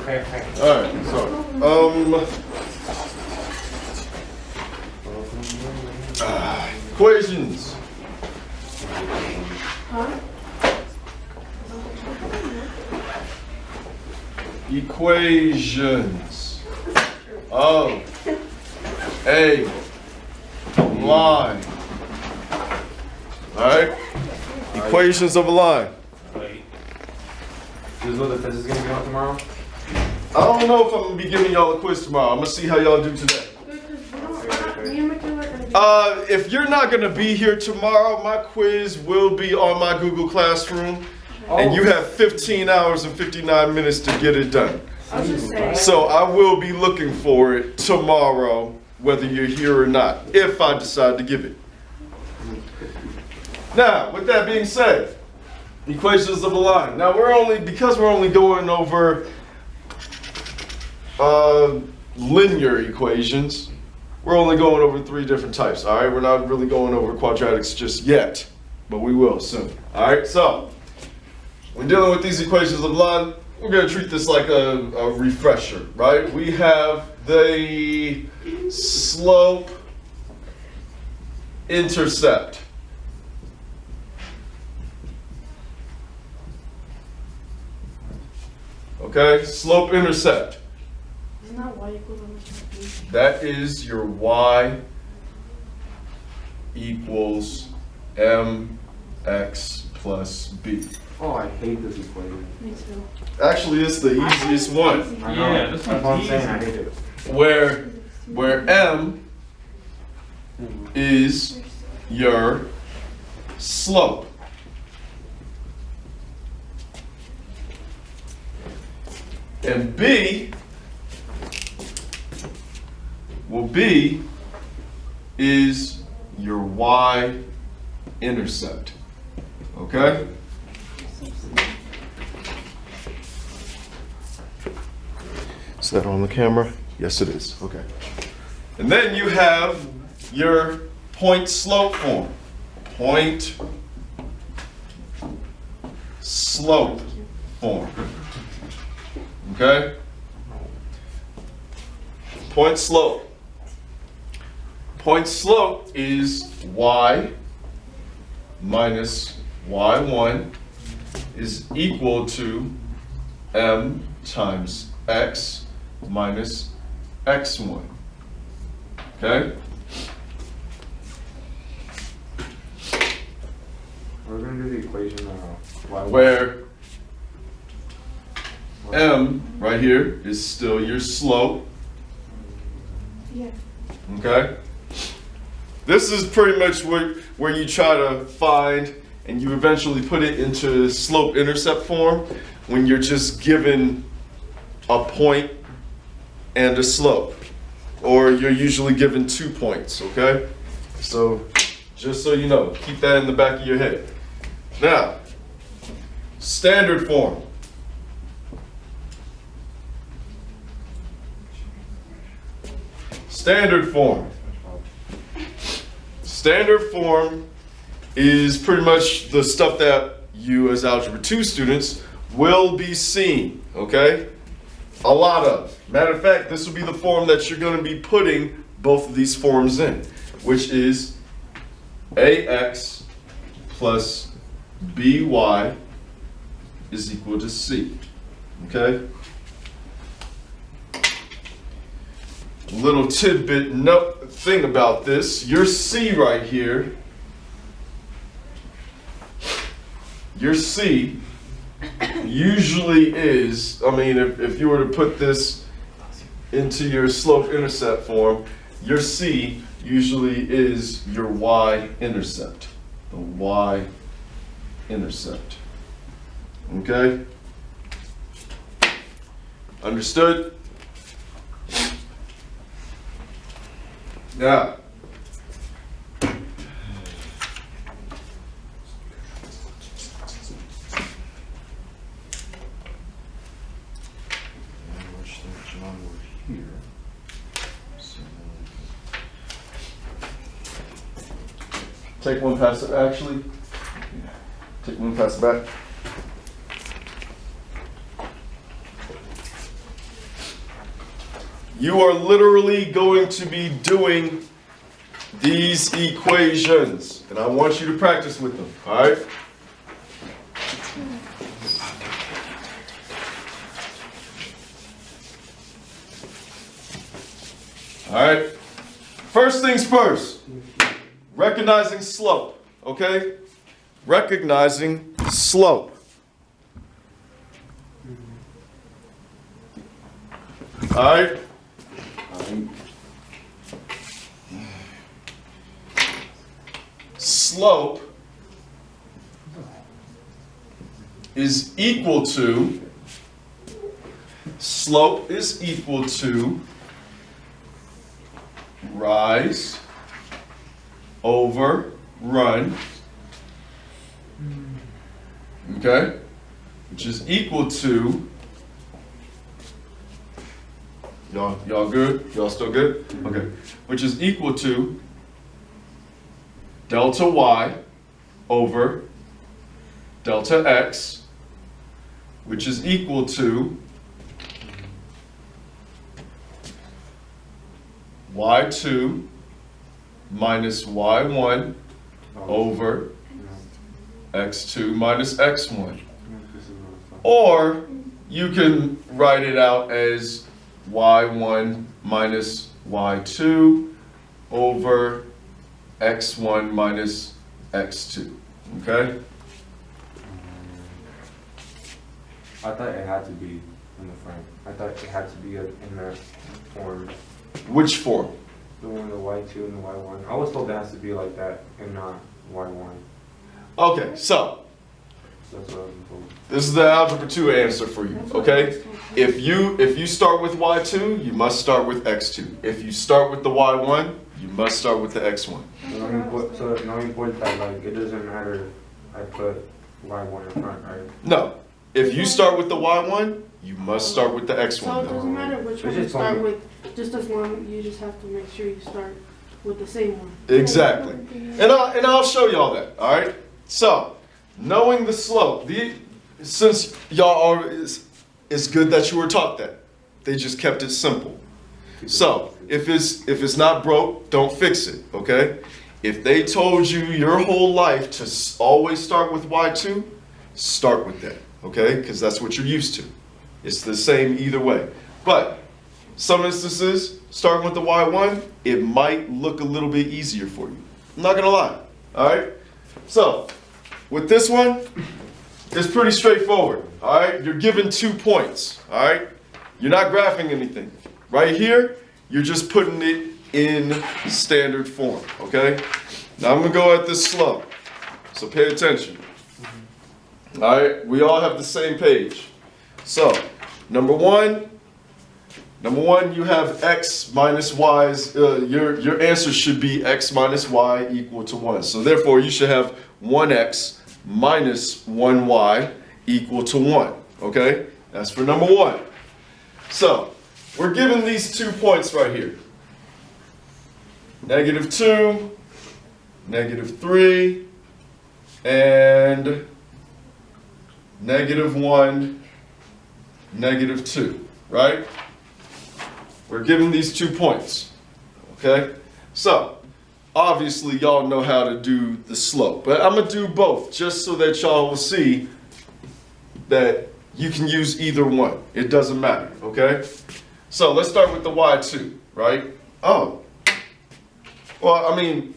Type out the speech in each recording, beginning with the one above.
Alright, so, equations. Huh? Equations of a line. Alright? Equations of a line. This is what the test is going to be on tomorrow? I don't know if I'm going to be giving y'all a quiz tomorrow. I'm going to see how y'all do today. If you're not going to be here tomorrow, my quiz will be on my Google Classroom. And you have 15 hours and 59 minutes to get it done. So I will be looking for it tomorrow, whether you're here or not, if I decide to give it. Now, with that being said, equations of a line. Now because we're only going over linear equations, we're only going over 3 different types, all right? We're not really going over quadratics just yet, but we will soon, all right? So, when dealing with these equations of a line, we're going to treat this like a refresher, right? We have the slope intercept. Okay, slope intercept. Isn't that y equals mx? That is your y equals mx plus b. Oh, I hate this equation. Me too. Actually, it's the easiest one. I know. Yeah, this That's one's what I'm easy. saying. I hate it. Where m is your slope. And b will be is your y-intercept. Okay? Is that on the camera? Yes, it is. Okay. And then you have your point slope form. Point slope form. Okay? Point slope. Point slope is y minus y1 is equal to m times x minus x1. Okay? We're going to do the equation Where m right here is still your slope. Yeah. Okay? This is pretty much where you try to find and you eventually put it into slope intercept form when you're just given a point and a slope. Or you're usually given 2 points, okay? So, just so you know, keep that in the back of your head. Now, standard form. Standard form. Standard form is pretty much the stuff that you as Algebra 2 students will be seeing, okay? A lot of. Matter of fact, this will be the form that you're going to be putting both of these forms in, which is ax plus by is equal to c, okay? Little tidbit thing about this, your c right here, your c usually is, I mean, if you were to put this into your slope intercept form, your c usually is your y-intercept, the y-intercept. Okay? Understood? Now, take one pass it, actually. Take one pass it back. you are literally going to be doing these equations, and I want you to practice with them, all right? All right, first things first, recognizing slope, okay? Recognizing slope. All right? Slope is equal to rise over run, okay, which is equal to, y'all good? Y'all still good? Okay, which is equal to delta y over delta x, which is equal to y2 minus y1 over x2 minus x1. Or you can write it out as y1 minus y2 over x1 minus x2, okay? I thought it had to be in the front. I thought it had to be in the form. Which form? The one, the y2 and the y1. I was told it has to be like that and not y1. Okay, so That's what I was told. this is the Algebra 2 answer for you, okay? If you start with y2, you must start with x2. If you start with the y1, you must start with the x1. So no important that like it doesn't matter if I put y1 in front, right? No, if you start with the y1, you must start with the So it x1. doesn't matter which It's one you just start one. with, just as long, you just have to make sure you start with the same one. Exactly. And I'll show y'all that, all right? So, knowing the slope, since y'all are, it's good that you were taught that. They just kept it simple. So, if it's not broke, don't fix it, okay? If they told you your whole life to always start with y2, start with that, okay? Because that's what you're used to. It's the same either way. But some instances, starting with the y1, it might look a little bit easier for you. I'm not gonna lie, all right? So, with this one, it's pretty straightforward, all right? You're given 2 points, all right? You're not graphing anything. Right here, you're just putting it in standard form, okay? Now I'm gonna go at this slow, so pay attention. All right, we all have the same page. So, number one, you have x minus y's, your answer should be x minus y equal to 1. So therefore, you should have 1x minus 1y equal to 1, okay? That's for number 1. So, we're given these 2 points right here. -2, -3, and -1, -2, right? We're given these 2 points, okay? So, obviously y'all know how to do the slope, but I'm gonna do both just so that y'all will see that you can use either one. It doesn't matter, okay? So let's start with the y2, right? Oh, well, I mean,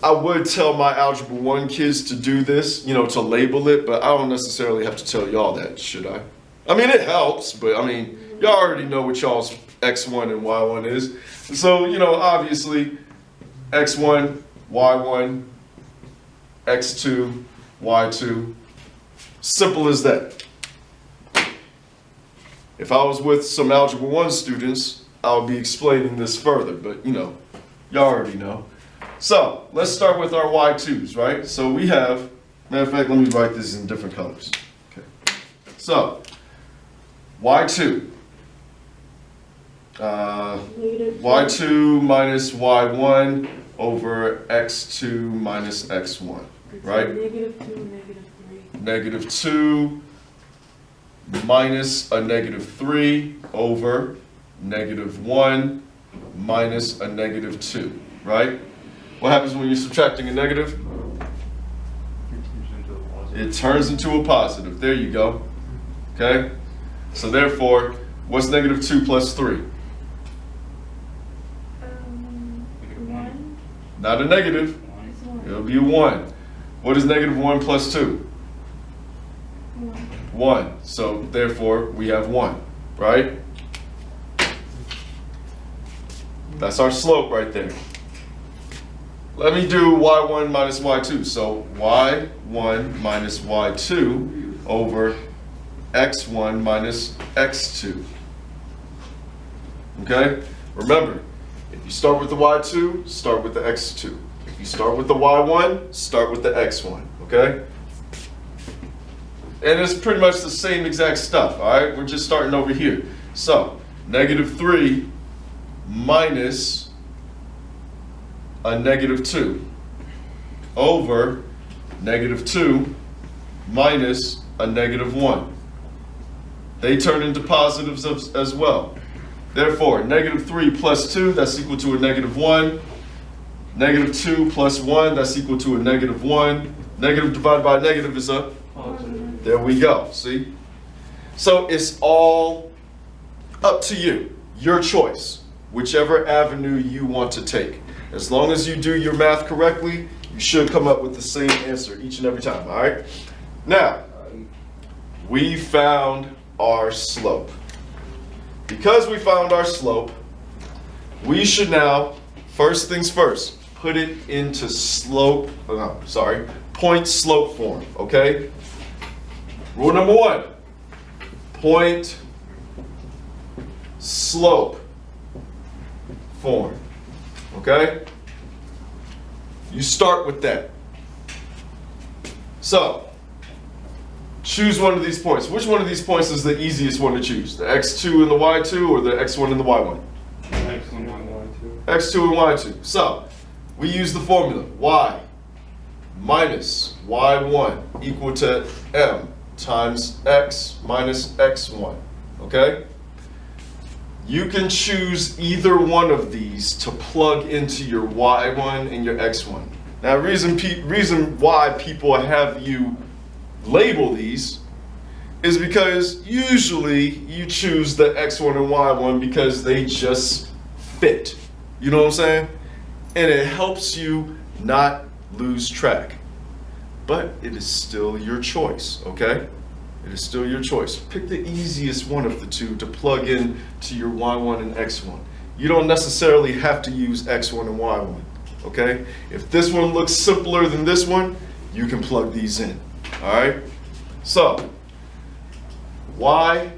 I would tell my Algebra 1 kids to do this, you know, to label it, but I don't necessarily have to tell y'all that, should I? I mean, it helps, but I mean, y'all already know what y'all's x1 and y1 is. So, you know, obviously, x1, y1, x2, y2. Simple as that. If I was with some Algebra 1 students, I would be explaining this further, but you know, y'all already know. So, let's start with our y2s, right? So we have, matter of fact, let me write this in different colors. Okay. So, y2. Y2 minus y1 over x2 minus x1, right? -2, -3. -2 minus a -3 over -1 minus a -2, right? What happens when you're subtracting a negative? It turns into a positive. There you go. Okay? So therefore, what's -2 plus 3? 1. Not a negative. It's 1. It'll be a 1. What is -1 plus 2? 1. 1. So therefore, we have 1, right? That's our slope right there. Let me do y1 minus y2. So y1 minus y2 over x1 minus x2. Okay? Remember, if you start with the y2, start with the x2. If you start with the y1, start with the x1. Okay? And it's pretty much the same exact stuff, all right? We're just starting over here. So, -3 minus a -2 over -2 minus a -1. They turn into positives as well. Therefore, -3 plus 2, that's equal to a -1. -2 plus 1, that's equal to a -1. Negative divided by negative is a Positive. There we go, see? So it's all up to you, your choice, whichever avenue you want to take. As long as you do your math correctly, you should come up with the same answer each and every time, all right? Now, we found our slope. Because we found our slope, we should now, first things first, put it into point slope form, okay? Rule number 1, point slope form, okay? You start with that. So, choose one of these points. Which one of these points is the easiest one to choose? The x2 and the y2 or the x1 and the y1? X1, Y2. x2 and y2. So, we use the formula y minus y1 equal to m times x minus x1, okay? You can choose either one of these to plug into your y1 and your x1. Now, reason why people have you label these is because usually you choose the x1 and y1 because they just fit. You know what I'm saying? And it helps you not lose track. But it is still your choice, okay? It is still your choice. Pick the easiest one of the two to plug in to your y1 and x1. You don't necessarily have to use x1 and y1, okay? If this one looks simpler than this one, you can plug these in, all right? So, y